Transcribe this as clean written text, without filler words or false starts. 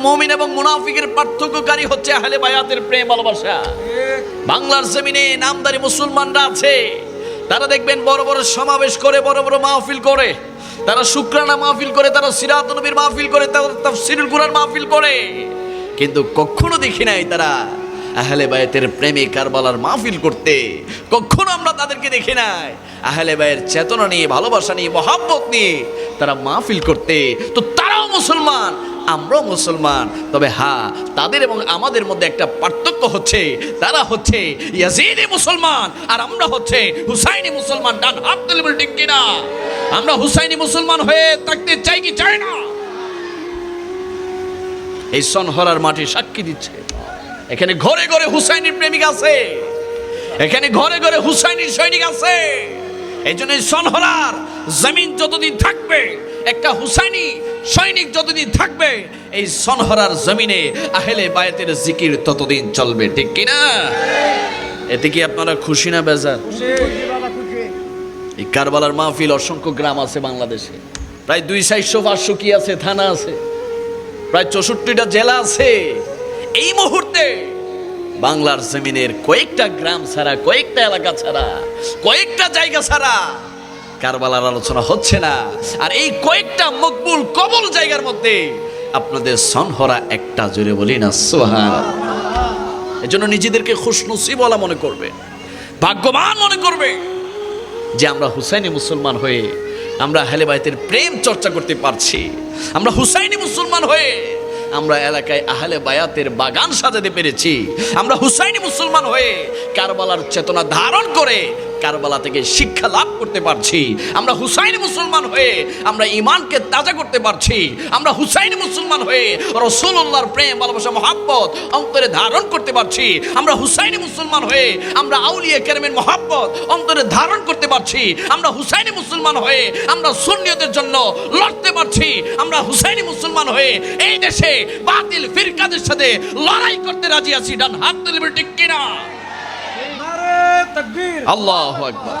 মুমিন এবং মুনাফিকের পার্থক্যকারী হচ্ছে আহলে বায়াতের প্রেম ভালোবাসা। বাংলার জমিনে নামদারি মুসলমানরা আছে, তারা দেখবেন বড় বড় সমাবেশ করে, বড় বড় মাহফিল করে, তারা শুকরানা মাহফিল করে, তারা সিরাত নবীর মাহফিল করে, তারা তাফসীরুল কুরআন মাহফিল করে, কিন্তু কখনো দেখি নাই তারা আহলে বায়াতের প্রেমে কারবালার মাহফিল করতে। কখনো আমরা তাদেরকে দেখি নাই আহলে বায়ের চেতনা নিয়ে, ভালোবাসা নিয়ে, মহব্বত নিয়ে তারা মাহফিল করতে। তো তারাও মুসলমান, আমরাও মুসলমান, তবে হ্যাঁ, তাদের এবং আমাদের মধ্যে একটা পার্থক্য হচ্ছে, তারা হচ্ছে ইয়াজিদি মুসলমান আর আমরা হচ্ছে হুসাইনি মুসলমান। ডান হাত তুলে বল ঠিক কিনা? আমরা হুসাইনি মুসলমান হয়ে থাকতে চাই কি চাই না? এই সনহরার মাটি সাক্ষী দিচ্ছে, এখানে ঘরে ঘরে হুসাইনির প্রেমিক আছে, এখানে ঘরে ঘরে হুসাইনির সৈনিক আছে। এই জন্য সনহরার জমিন যতদিন থাকবে, একটা হুসাইনি সৈনিক যতদিন থাকবে, এই সনহরার জমিনে আহলে বায়াতের জিকির ততদিন চলবে, ঠিক কিনা? এতে কি আপনারা খুশি না বেজার? এই কারবালার মাহফিল অসংখ্য গ্রাম আছে বাংলাদেশে, প্রায় 200-500 কি আছে থানা আছে, প্রায় 64টা জেলা আছে। এই মুহূর্তে বাংলার জমিনের কয়েকটা গ্রাম ছাড়া, কয়েকটা এলাকা ছাড়া, কয়েকটা জায়গা ছাড়া কারবালার আলোচনা হচ্ছে না। আর এই কয়েকটা মকবুল কবুল জায়গার মধ্যে আপনাদের সনহরা একটা, জোরে বলি না সুবহানাল্লাহ। এজন্য নিজেদেরকে খুশনসিব বলা মনে করবে, ভাগ্যবান মনে করবে যে আমরা হুসাইনি মুসলমান হয়ে আমরা আহলে বায়াতের প্রেম চর্চা করতে পারছি। আমরা হুসাইনি মুসলমান হয়ে আমরা এলাকায় আহলে বায়াতের বাগান সাজাতে পেরেছি। আমরা হুসাইনি মুসলমান হয়ে কারবালার চেতনা ধারণ করে কারবালা থেকে শিক্ষা লাভ করতে পারছি। আমরা হুসাইনি মুসলমান হয়ে আমরা ঈমানকে তাজা করতে পারছি। আমরা হুসাইনি মুসলমান হয়ে রাসূলুল্লাহর প্রেম, ভালোবাসা, মহব্বত অন্তরে ধারণ করতে পারছি। আমরা হুসাইনি মুসলমান হয়ে আমরা আউলিয়া কেরামের মহব্বত অন্তরে ধারণ করতে পারছি। আমরা হুসাইনি মুসলমান হয়ে আমরা সুন্নিয়তের জন্য লড়তে পারছি। আমরা হুসাইনি মুসলমান হয়ে এই দেশে বাতিল ফিরকাদের সাথে লড়াই করতে রাজি আছি। ডান হাত তুলে ঠিক কিনা? আল্লাহু আকবার।